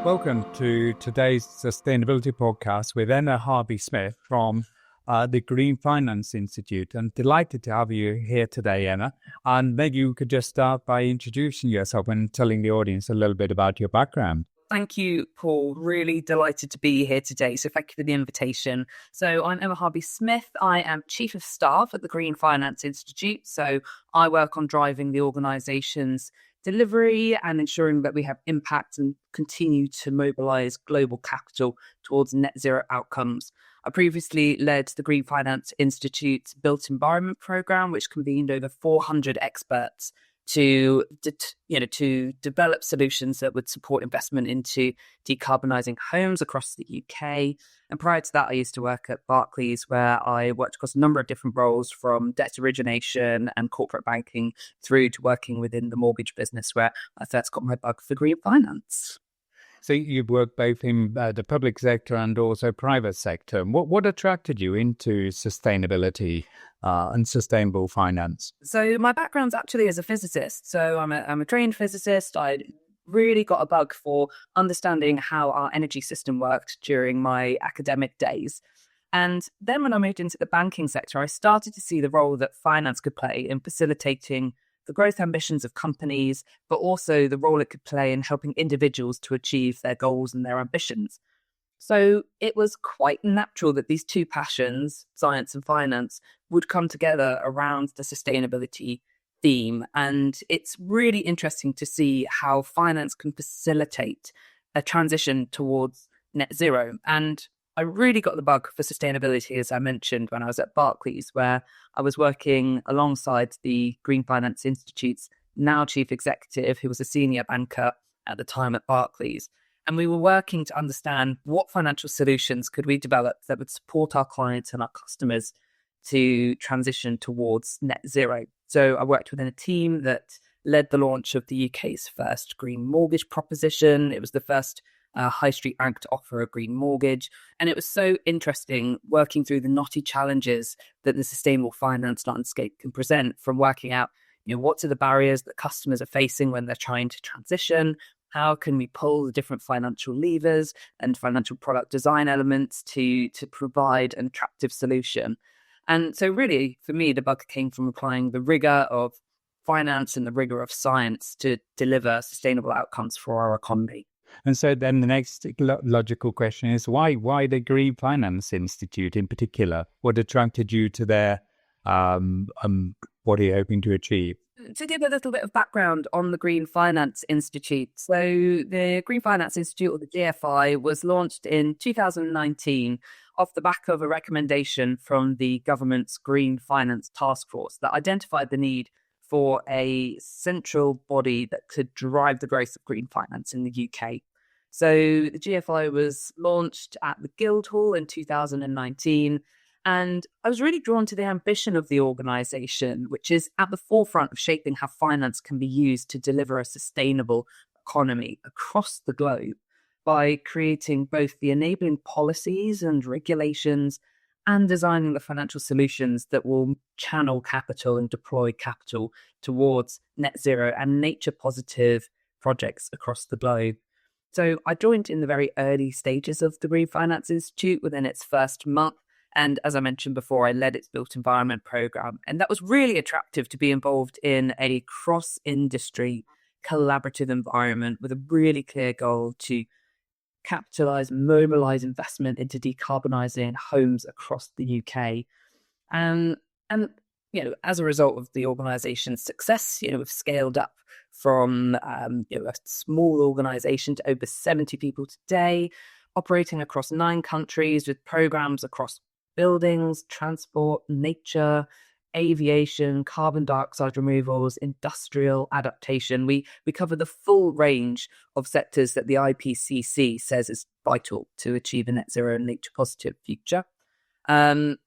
Welcome to today's sustainability podcast with Harvey Smith from the Green Finance Institute. I'm delighted to have you here today, Anna. And maybe you could just start by introducing yourself and telling the audience a little bit about your background. Thank you, Paul. Really delighted to be here today. So thank you for the invitation. So I'm Harvey Smith. I am Chief of Staff at the Green Finance Institute. So I work on driving the organisation's delivery and ensuring that we have impact and continue to mobilise global capital towards net zero outcomes. I previously led the Green Finance Institute's Built Environment Programme, which convened over 400 experts to develop solutions that would support investment into decarbonising homes across the UK. And prior to that, I used to work at Barclays, where I worked across a number of different roles, from debt origination and corporate banking through to working within the mortgage business, where I first got my bug for green finance. So you've worked both in the public sector and also private sector. What attracted you into sustainability and sustainable finance? So my background's actually as a physicist. So I'm a trained physicist. I really got a bug for understanding how our energy system worked during my academic days. And then when I moved into the banking sector, I started to see the role that finance could play in facilitating the growth ambitions of companies, but also the role it could play in helping individuals to achieve their goals and their ambitions. So it was quite natural that these two passions, science and finance, would come together around the sustainability theme. And it's really interesting to see how finance can facilitate a transition towards net zero. And I really got the bug for sustainability, as I mentioned, when I was at Barclays, where I was working alongside the Green Finance Institute's now chief executive, who was a senior banker at the time at Barclays. And we were working to understand what financial solutions could we develop that would support our clients and our customers to transition towards net zero. So I worked within a team that led the launch of the UK's first green mortgage proposition. It was the first high street bank to offer a green mortgage. And it was so interesting working through the knotty challenges that the sustainable finance landscape can present, from working out, what are the barriers that customers are facing when they're trying to transition? How can we pull the different financial levers and financial product design elements to provide an attractive solution? And so really, for me, the bug came from applying the rigor of finance and the rigor of science to deliver sustainable outcomes for our economy. And so then the next logical question is, why the Green Finance Institute in particular? What attracted you to there? What are you hoping to achieve? To give a little bit of background on the Green Finance Institute. So the Green Finance Institute, or the GFI, was launched in 2019 off the back of a recommendation from the government's Green Finance Task Force that identified the need for a central body that could drive the growth of green finance in the UK. So the GFI was launched at the Guildhall in 2019. And I was really drawn to the ambition of the organisation, which is at the forefront of shaping how finance can be used to deliver a sustainable economy across the globe by creating both the enabling policies and regulations and designing the financial solutions that will channel capital and deploy capital towards net zero and nature positive projects across the globe. So I joined in the very early stages of the Green Finance Institute within its first month. And as I mentioned before, I led its Built Environment Programme. And that was really attractive to be involved in a cross-industry collaborative environment with a really clear goal to capitalise, mobilise investment into decarbonising homes across the UK. And as a result of the organisation's success, we've scaled up from a small organisation to over 70 people today, operating across 9 countries with programmes across buildings, transport, nature, aviation, carbon dioxide removals, industrial adaptation. We cover the full range of sectors that the IPCC says is vital to achieve a net zero and nature positive future. And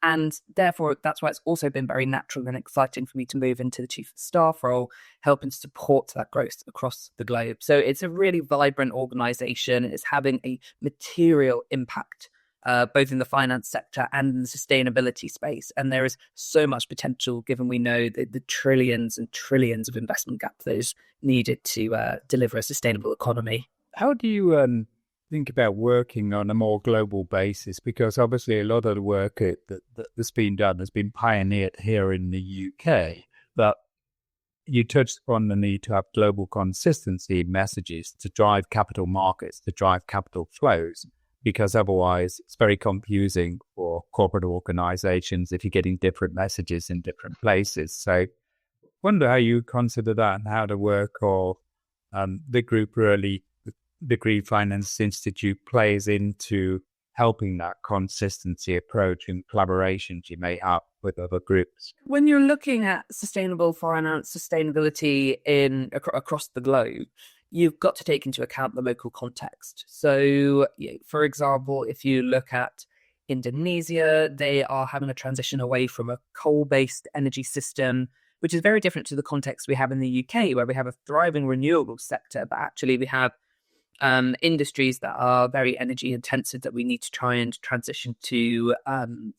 therefore, that's why it's also been very natural and exciting for me to move into the chief of staff role, helping to support that growth across the globe. So it's a really vibrant organisation. It's having a material impact both in the finance sector and in the sustainability space. And there is so much potential, given we know the trillions and trillions of investment gap that is needed to deliver a sustainable economy. How do you think about working on a more global basis? Because obviously a lot of the work that's been done has been pioneered here in the UK, but you touched upon the need to have global consistency messages to drive capital markets, to drive capital flows, because otherwise it's very confusing for corporate organizations if you're getting different messages in different places. So I wonder how you consider that and how the work of the group really, the Green Finance Institute, plays into helping that consistency approach and collaborations you may have with other groups. When you're looking at sustainable finance, sustainability across the globe, you've got to take into account the local context. So, for example, if you look at Indonesia, they are having a transition away from a coal-based energy system, which is very different to the context we have in the UK, where we have a thriving renewables sector, but actually we have industries that are very energy intensive that we need to try and transition to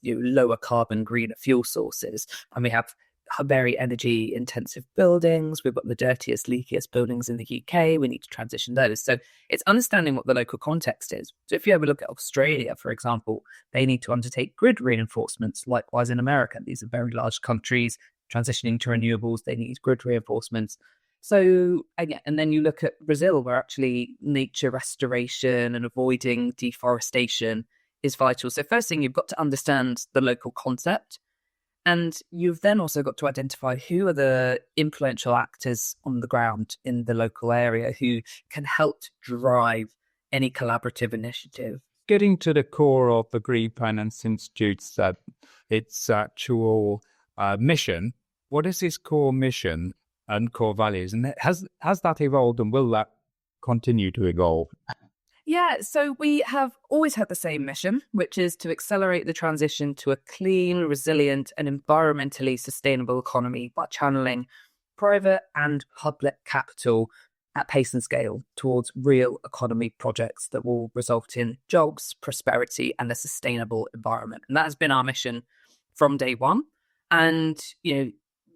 lower carbon, greener fuel sources. And we have very energy intensive buildings. We've got the dirtiest, leakiest buildings in the UK. We need to transition those. So it's understanding what the local context is. So if you ever look at Australia, for example, they need to undertake grid reinforcements. Likewise in America, these are very large countries transitioning to renewables. They need grid reinforcements. So, and then you look at Brazil, where actually nature restoration and avoiding deforestation is vital. So first thing, you've got to understand the local concept. And you've then also got to identify who are the influential actors on the ground in the local area who can help drive any collaborative initiative. Getting to the core of the Green Finance Institute's its actual mission, what is its core mission and core values? And has that evolved, and will that continue to evolve? Yeah, so we have always had the same mission, which is to accelerate the transition to a clean, resilient, and environmentally sustainable economy by channeling private and public capital at pace and scale towards real economy projects that will result in jobs, prosperity, and a sustainable environment. And that has been our mission from day one. And,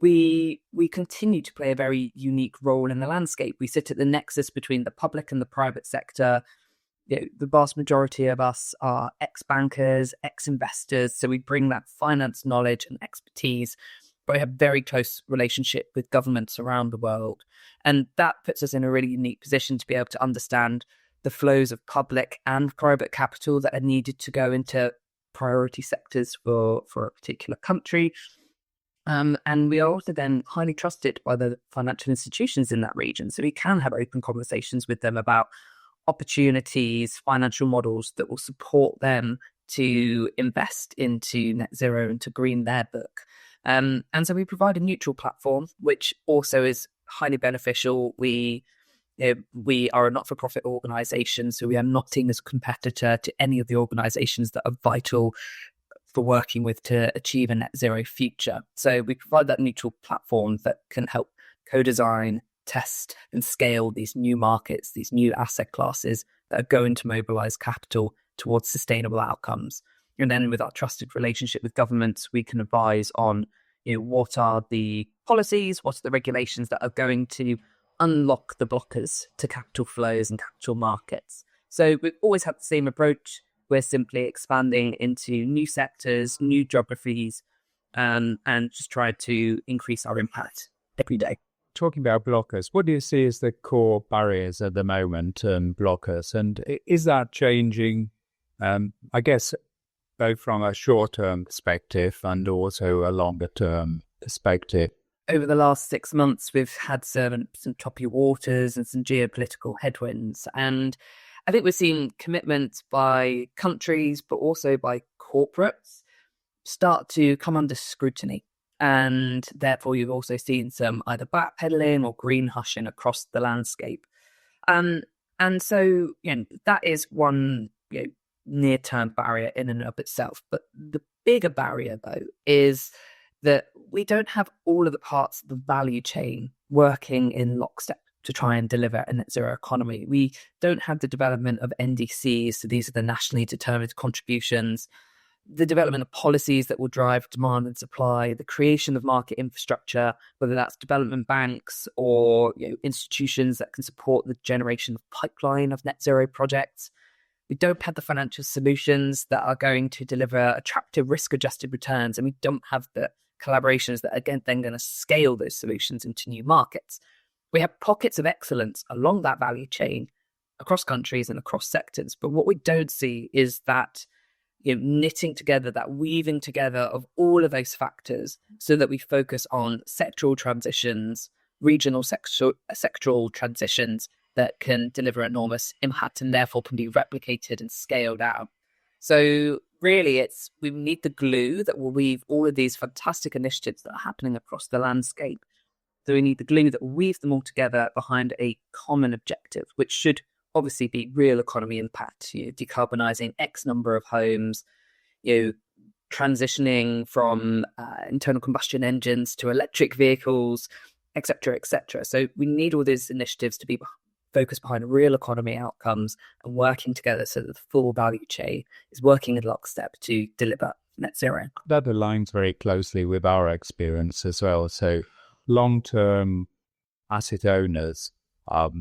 we continue to play a very unique role in the landscape. We sit at the nexus between the public and the private sector. The vast majority of us are ex-bankers, ex-investors, so we bring that finance knowledge and expertise, but we have a very close relationship with governments around the world. And that puts us in a really unique position to be able to understand the flows of public and private capital that are needed to go into priority sectors for a particular country. And we are also then highly trusted by the financial institutions in that region. So we can have open conversations with them about opportunities, financial models that will support them to invest into net zero and to green their book. And so we provide a neutral platform, which also is highly beneficial. We are a not-for-profit organisation, so we are not seen as a competitor to any of the organisations that are vital for working with to achieve a net zero future. So we provide that neutral platform that can help co-design, test and scale these new markets, these new asset classes that are going to mobilize capital towards sustainable outcomes. And then with our trusted relationship with governments, we can advise on what are the policies, what are the regulations that are going to unlock the blockers to capital flows and capital markets. So we've always had the same approach. We're simply expanding into new sectors, new geographies, and just try to increase our impact every day. Talking about blockers, what do you see as the core barriers at the moment, blockers? And is that changing, I guess, both from a short-term perspective and also a longer-term perspective? Over the last 6 months, we've had some choppy waters and some geopolitical headwinds. And I think we're seeing commitments by countries, but also by corporates, start to come under scrutiny. And therefore, you've also seen some either backpedaling or green hushing across the landscape. And so, that is one near-term barrier in and of itself. But the bigger barrier, though, is that we don't have all of the parts of the value chain working in lockstep. to try and deliver a net zero economy. We don't have the development of NDCs, so these are the nationally determined contributions, the development of policies that will drive demand and supply, the creation of market infrastructure, whether that's development banks or institutions that can support the generation of pipeline of net zero projects. We don't have the financial solutions that are going to deliver attractive risk-adjusted returns, and we don't have the collaborations that are then going to scale those solutions into new markets. We have pockets of excellence along that value chain across countries and across sectors, but what we don't see is that knitting together, that weaving together of all of those factors so that we focus on sectoral transitions, regional sectoral transitions that can deliver enormous impact and therefore can be replicated and scaled out. So really, we need the glue that will weave all of these fantastic initiatives that are happening across the landscape. So we need the glue that will weave them all together behind a common objective, which should obviously be real economy impact, decarbonising X number of homes, transitioning from internal combustion engines to electric vehicles, et cetera, et cetera. So we need all these initiatives to be focused behind real economy outcomes and working together so that the full value chain is working in lockstep to deliver net zero. That aligns very closely with our experience as well. So long-term asset owners are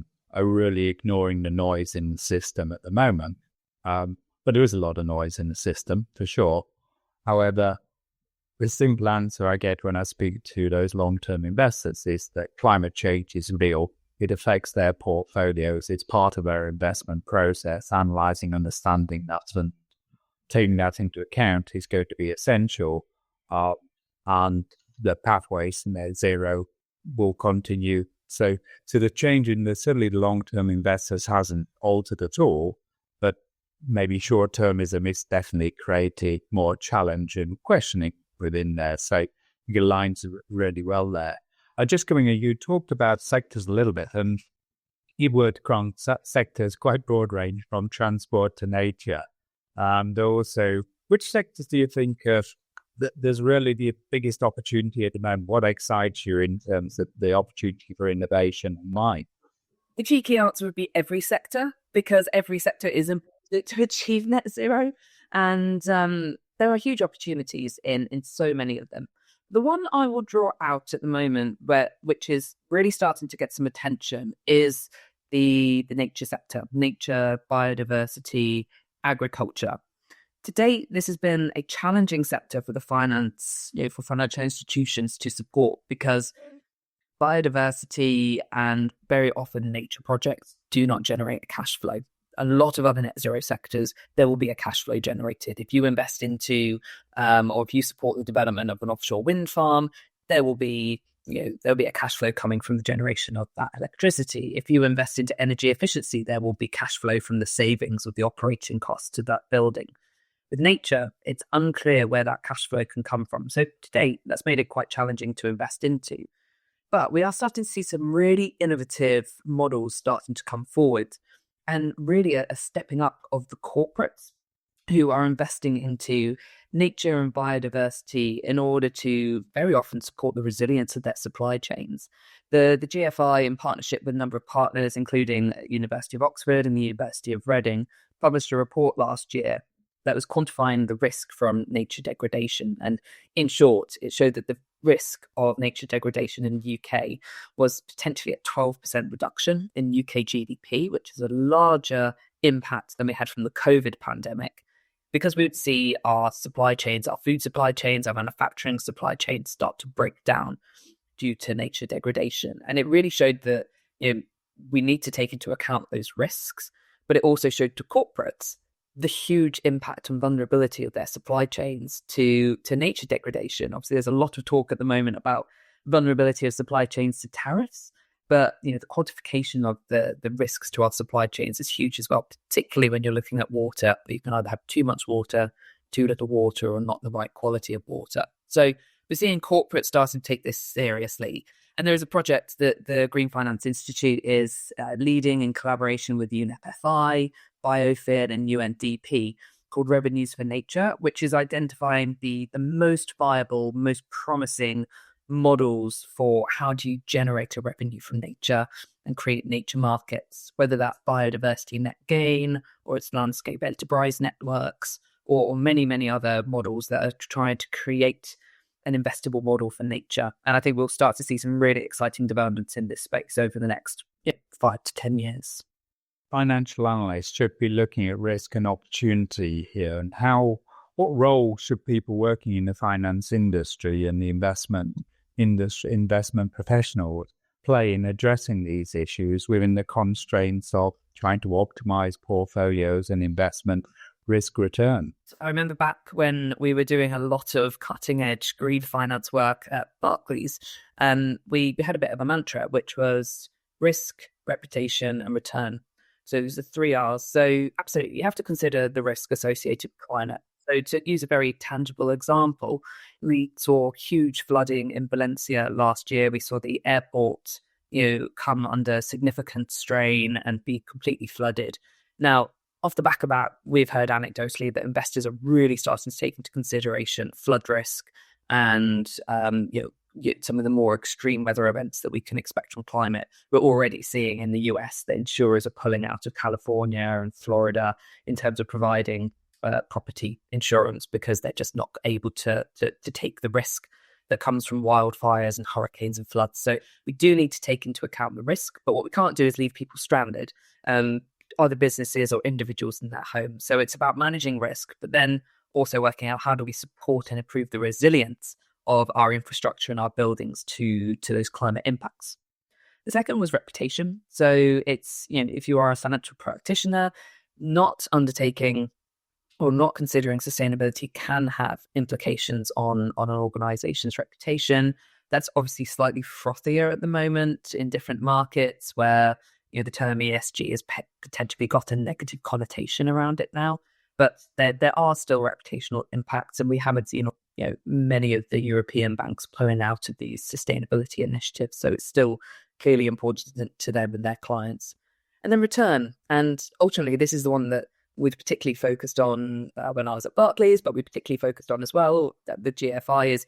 really ignoring the noise in the system at the moment. But there is a lot of noise in the system, for sure. However, the simple answer I get when I speak to those long-term investors is that climate change is real. It affects their portfolios. It's part of their investment process. Analyzing, understanding that and taking that into account is going to be essential. And the pathways to net zero will continue. So the change in certainly the long-term investors hasn't altered at all, but maybe short-termism is definitely creating more challenge and questioning within there. So it aligns really well there. Just coming in, you talked about sectors a little bit, and you worked across sectors, quite broad range, from transport to nature. Also, which sectors do you think there's really the biggest opportunity at the moment? What excites you in terms of the opportunity for innovation and why? The cheeky answer would be every sector, because every sector is important to achieve net zero. And there are huge opportunities in so many of them. The one I will draw out at the moment, which is really starting to get some attention, is the nature sector, nature, biodiversity, agriculture. To date, this has been a challenging sector for the for financial institutions to support, because biodiversity and very often nature projects do not generate a cash flow. A lot of other net zero sectors, there will be a cash flow generated. If you invest into, or if you support the development of an offshore wind farm, there will be a cash flow coming from the generation of that electricity. If you invest into energy efficiency, there will be cash flow from the savings of the operating costs to that building. With nature, it's unclear where that cash flow can come from. So to date, that's made it quite challenging to invest into. But we are starting to see some really innovative models starting to come forward, and really a stepping up of the corporates who are investing into nature and biodiversity in order to very often support the resilience of their supply chains. The GFI, in partnership with a number of partners, including University of Oxford and the University of Reading, published a report last year that was quantifying the risk from nature degradation. And in short, it showed that the risk of nature degradation in the UK was potentially a 12% reduction in UK GDP, which is a larger impact than we had from the COVID pandemic, because we would see our supply chains, our food supply chains, our manufacturing supply chains start to break down due to nature degradation. And it really showed that we need to take into account those risks, but it also showed to corporates the huge impact and vulnerability of their supply chains to nature degradation. Obviously, there's a lot of talk at the moment about vulnerability of supply chains to tariffs, but the quantification of the risks to our supply chains is huge as well, particularly when you're looking at water. You can either have too much water, too little water, or not the right quality of water. So we're seeing corporates starting to take this seriously. And there is a project that the Green Finance Institute is leading in collaboration with UNEP-FI, BioFin and UNDP, called Revenues for Nature, which is identifying the most viable, most promising models for how do you generate a revenue from nature and create nature markets, whether that's biodiversity net gain or it's landscape enterprise networks or many, many other models that are trying to create an investable model for nature. And I think we'll start to see some really exciting developments in this space over the next 5 to 10 years. Financial analysts should be looking at risk and opportunity here, and what role should people working in the finance industry and the investment professionals play in addressing these issues within the constraints of trying to optimize portfolios and investment risk return? I remember back when we were doing a lot of cutting edge green finance work at Barclays, we had a bit of a mantra, which was risk, reputation, and return. So there's the 3 R's. So absolutely, you have to consider the risk associated with climate. So to use a very tangible example, we saw huge flooding in Valencia last year. We saw the airport, come under significant strain and be completely flooded. Now, off the back of that, we've heard anecdotally that investors are really starting to take into consideration flood risk and some of the more extreme weather events that we can expect from climate. We're already seeing in the US that insurers are pulling out of California and Florida in terms of providing property insurance because they're just not able to take the risk that comes from wildfires and hurricanes and floods. So we do need to take into account the risk, but what we can't do is leave people stranded, either businesses or individuals in their home. So it's about managing risk, but then also working out how do we support and improve the resilience of our infrastructure and our buildings to those climate impacts. The second was reputation. So it's, if you are a financial practitioner, not undertaking or not considering sustainability can have implications on an organization's reputation. That's obviously slightly frothier at the moment in different markets where the term ESG has potentially got a negative connotation around it now. But there are still reputational impacts, and we haven't seen many of the European banks pulling out of these sustainability initiatives. So it's still clearly important to them and their clients. And then return, and ultimately this is the one that we've particularly focused on when I was at Barclays, but we particularly focused on as well the GFI is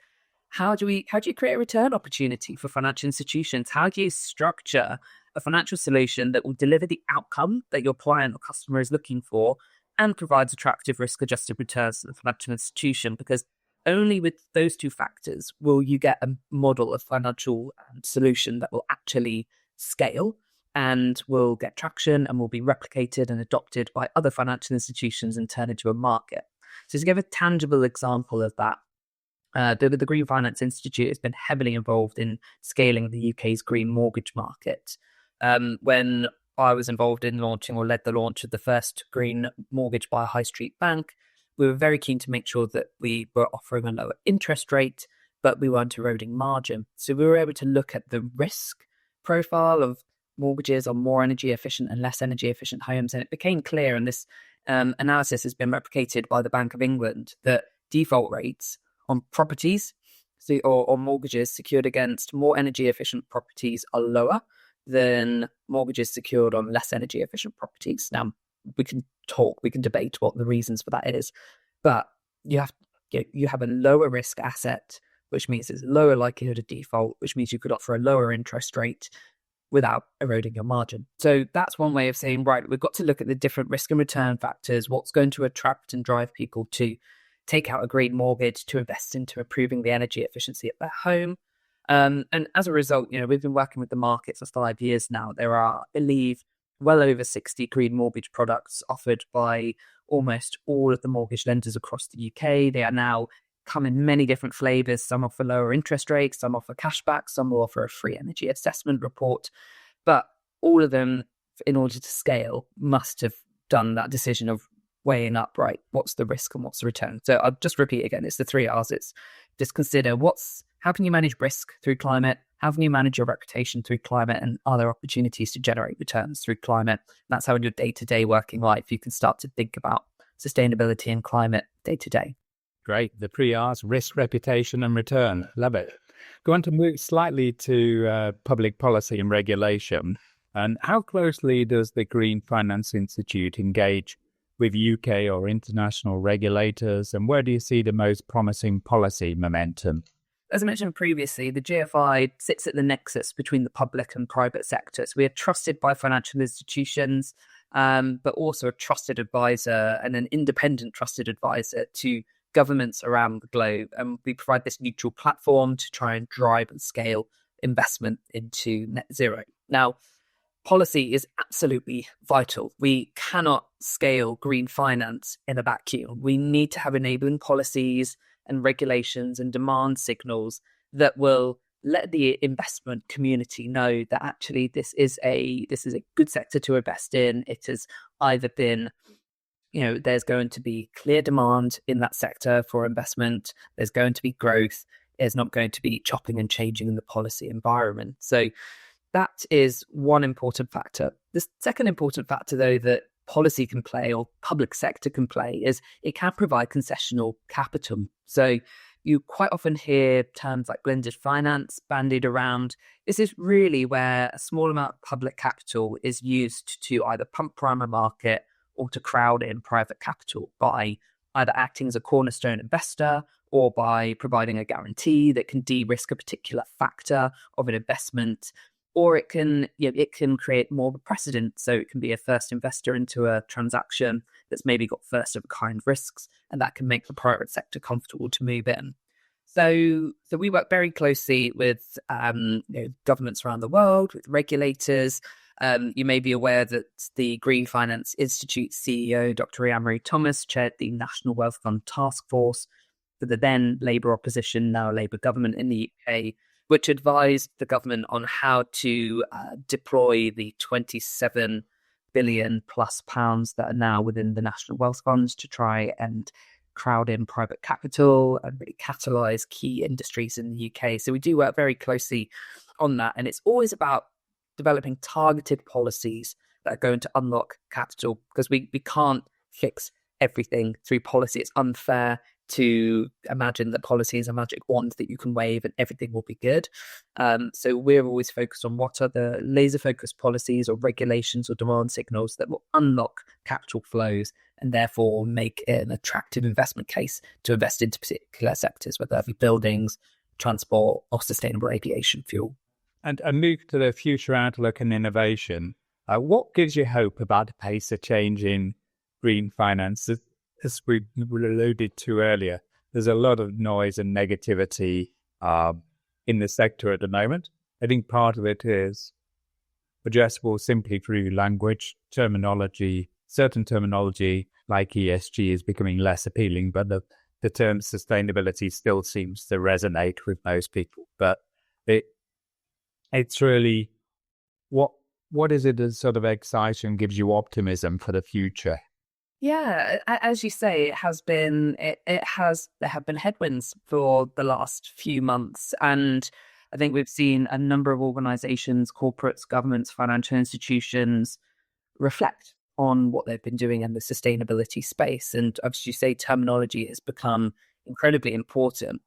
how do you create a return opportunity for financial institutions? How do you structure a financial solution that will deliver the outcome that your client or customer is looking for and provides attractive risk-adjusted returns to the financial institution? Because only with those two factors will you get a model of financial solution that will actually scale and will get traction and will be replicated and adopted by other financial institutions and turn into a market. So to give a tangible example of that, the Green Finance Institute has been heavily involved in scaling the UK's green mortgage market. When I was involved in launching or led the launch of the first green mortgage by a high street bank, we were very keen to make sure that we were offering a lower interest rate, but we weren't eroding margin. So we were able to look at the risk profile of mortgages on more energy efficient and less energy efficient homes. And it became clear, and this analysis has been replicated by the Bank of England, that default rates on properties or mortgages secured against more energy efficient properties are lower than mortgages secured on less energy efficient properties. Now, we can debate what the reasons for that is, but you have a lower risk asset, which means it's lower likelihood of default, which means you could offer a lower interest rate without eroding your margin. So that's one way of saying, right, we've got to look at the different risk and return factors, what's going to attract and drive people to take out a green mortgage, to invest into improving the energy efficiency of their home. And as a result, we've been working with the market for 5 years now. There are, I believe, well over 60 green mortgage products offered by almost all of the mortgage lenders across the UK. They are now come in many different flavors. Some offer lower interest rates, some offer cashback, some will offer a free energy assessment report. But all of them, in order to scale, must have done that decision of weighing up, right, what's the risk and what's the return? So I'll just repeat again, it's the 3 R's. It's just consider how can you manage risk through climate? How can you manage your reputation through climate and other opportunities to generate returns through climate? That's how in your day-to-day working life, you can start to think about sustainability and climate day-to-day. Great. The 3 R's, risk, reputation, and return. Love it. Go on to move slightly to public policy and regulation. And how closely does the Green Finance Institute engage with UK or international regulators? And where do you see the most promising policy momentum? As I mentioned previously, the GFI sits at the nexus between the public and private sectors. We are trusted by financial institutions, but also a trusted advisor and an independent trusted advisor to governments around the globe. And we provide this neutral platform to try and drive and scale investment into net zero. Now, policy is absolutely vital. We cannot scale green finance in a vacuum. We need to have enabling policies and regulations and demand signals that will let the investment community know that actually this is a good sector to invest in. It has either been, there's going to be clear demand in that sector for investment. There's going to be growth. There's not going to be chopping and changing in the policy environment. So that is one important factor. The second important factor, though, that policy can play or public sector can play is it can provide concessional capital. So you quite often hear terms like blended finance bandied around. This is really where a small amount of public capital is used to either pump primary market or to crowd in private capital by either acting as a cornerstone investor or by providing a guarantee that can de-risk a particular factor of an investment. Or it can create more of a precedent. So it can be a first investor into a transaction that's maybe got first of a kind risks, and that can make the private sector comfortable to move in. So we work very closely with governments around the world, with regulators. You may be aware that the Green Finance Institute CEO, Dr. Anne-Marie Thomas, chaired the National Wealth Fund Task Force for the then Labour opposition, now Labour government in the UK, which advised the government on how to deploy the 27 billion plus pounds that are now within the National Wealth Funds to try and crowd in private capital and really catalyse key industries in the UK. So we do work very closely on that. And it's always about developing targeted policies that are going to unlock capital, because we can't fix everything through policy. It's unfair to imagine that policy is a magic wand that you can wave and everything will be good. So we're always focused on what are the laser focused policies or regulations or demand signals that will unlock capital flows and therefore make it an attractive investment case to invest into particular sectors, whether that be buildings, transport, or sustainable aviation fuel. And move to the future outlook and innovation. What gives you hope about the pace of change in green finance? As we alluded to earlier, there's a lot of noise and negativity in the sector at the moment. I think part of it is addressable simply through language, terminology. Certain terminology like ESG is becoming less appealing, but the term sustainability still seems to resonate with most people. But it's really, what is it that sort of excites and gives you optimism for the future? Yeah, as you say, there have been headwinds for the last few months. And I think we've seen a number of organizations, corporates, governments, financial institutions reflect on what they've been doing in the sustainability space. And as you say, terminology has become incredibly important.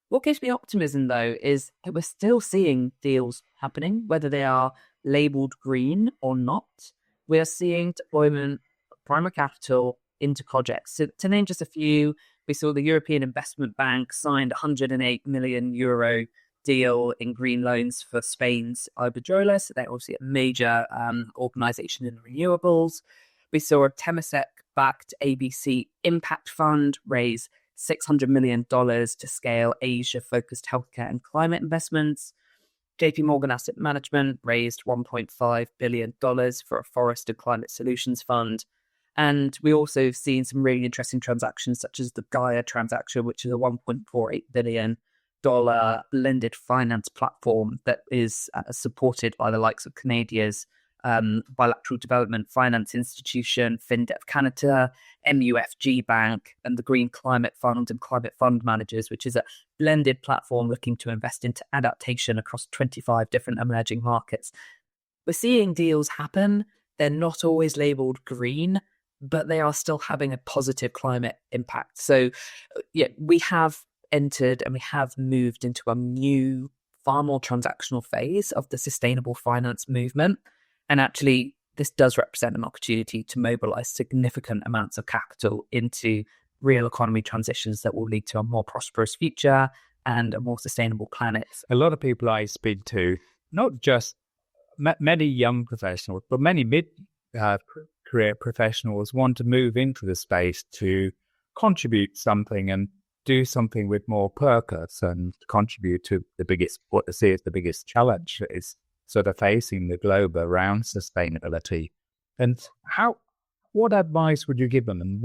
What gives me optimism, though, is that we're still seeing deals happening, whether they are labeled green or not. We are seeing deployment primary capital into projects. So to name just a few, we saw the European Investment Bank signed a €108 million deal in green loans for Spain's Iberdrola. So they're obviously a major organisation in renewables. We saw a Temasek-backed ABC Impact Fund raise $600 million to scale Asia-focused healthcare and climate investments. JP Morgan Asset Management raised $1.5 billion for a forest and climate solutions fund. And we also have seen some really interesting transactions, such as the Gaia transaction, which is a $1.48 billion blended finance platform that is supported by the likes of Canada's Bilateral Development Finance Institution, FinDev Canada, MUFG Bank, and the Green Climate Fund and Climate Fund Managers, which is a blended platform looking to invest into adaptation across 25 different emerging markets. We're seeing deals happen. They're not always labeled green, but they are still having a positive climate impact. So yeah, we have entered and we have moved into a new, far more transactional phase of the sustainable finance movement. And actually, this does represent an opportunity to mobilize significant amounts of capital into real economy transitions that will lead to a more prosperous future and a more sustainable planet. A lot of people I speak to, not just many young professionals, but many mid-career professionals want to move into the space to contribute something and do something with more purpose and contribute to what they see as the biggest challenge that is sort of facing the globe around sustainability. And what advice would you give them, and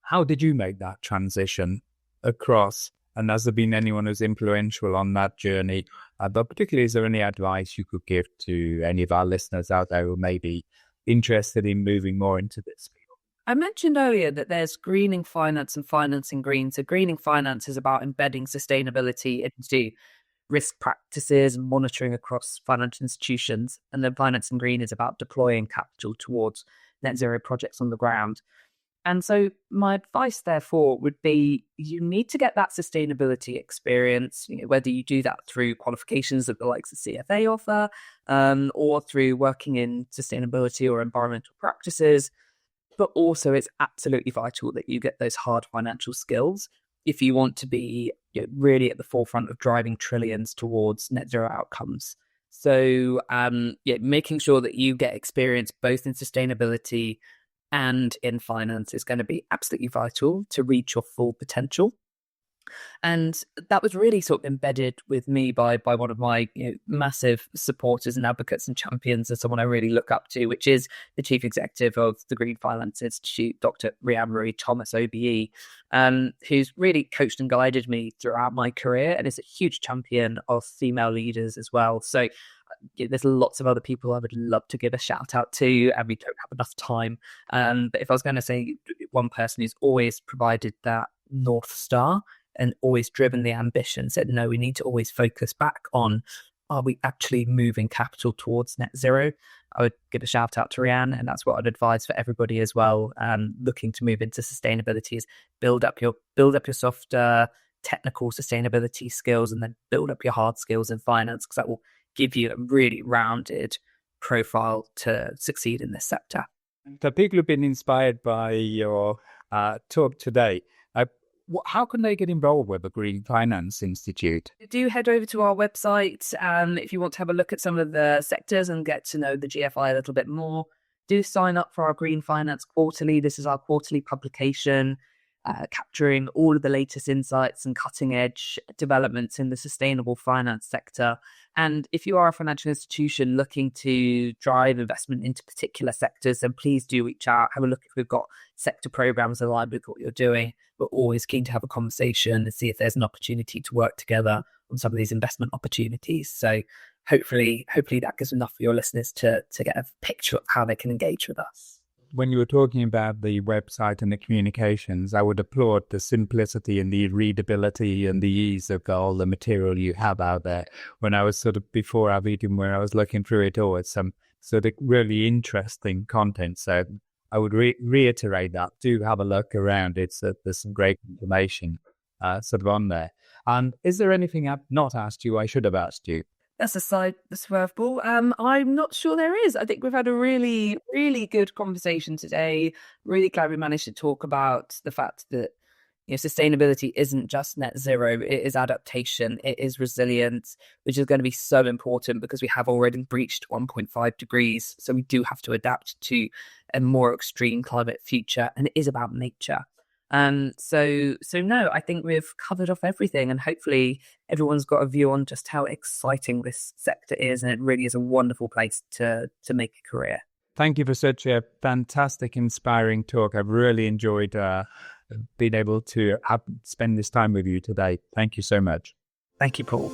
how did you make that transition across? And has there been anyone who's influential on that journey? But particularly, is there any advice you could give to any of our listeners out there who may be interested in moving more into this field? I mentioned earlier that there's greening finance and financing green. So greening finance is about embedding sustainability into risk practices and monitoring across financial institutions. And then financing green is about deploying capital towards net zero projects on the ground. And so my advice, therefore, would be you need to get that sustainability experience, whether you do that through qualifications that the likes of CFA offer, or through working in sustainability or environmental practices. But also it's absolutely vital that you get those hard financial skills if you want to be really at the forefront of driving trillions towards net zero outcomes. So making sure that you get experience both in sustainability and in finance is going to be absolutely vital to reach your full potential. And that was really sort of embedded with me by one of my massive supporters and advocates and champions, and someone I really look up to, which is the Chief Executive of the Green Finance Institute, Dr. Rhian Marie Thomas, OBE, who's really coached and guided me throughout my career and is a huge champion of female leaders as well. So there's lots of other people I would love to give a shout out to, and we don't have enough time. But if I was going to say one person who's always provided that North Star and always driven the ambition, said, no, we need to always focus back on, are we actually moving capital towards net zero? I would give a shout out to Rhian, and that's what I'd advise for everybody as well. Looking to move into sustainability is build up your soft technical sustainability skills, and then build up your hard skills in finance, because that will give you a really rounded profile to succeed in this sector. The people who've been inspired by your talk today, how can they get involved with the Green Finance Institute? Do head over to our website if you want to have a look at some of the sectors and get to know the GFI a little bit more. Do sign up for our Green Finance Quarterly. This is our quarterly publication, capturing all of the latest insights and cutting edge developments in the sustainable finance sector. And if you are a financial institution looking to drive investment into particular sectors, then please do reach out, have a look if we've got sector programs aligned with what you're doing. We're always keen to have a conversation and see if there's an opportunity to work together on some of these investment opportunities. So hopefully that gives enough for your listeners to get a picture of how they can engage with us. When you were talking about the website and the communications, I would applaud the simplicity and the readability and the ease of all the material you have out there. When I was sort of before our meeting, where I was looking through it all, it's some sort of really interesting content. So I would reiterate that. Do have a look around. There's some great information sort of on there. And is there anything I've not asked you I should have asked you? That's a swerveball. I'm not sure there is. I think we've had a really, really good conversation today. Really glad we managed to talk about the fact that sustainability isn't just net zero. It is adaptation. It is resilience, which is going to be so important because we have already breached 1.5 degrees. So we do have to adapt to a more extreme climate future, and it is about nature. So no, I think we've covered off everything, and hopefully everyone's got a view on just how exciting this sector is, and it really is a wonderful place to make a career. Thank you for such a fantastic, inspiring talk. I've really enjoyed being able to spend this time with you today. Thank you so much. Thank you, Paul.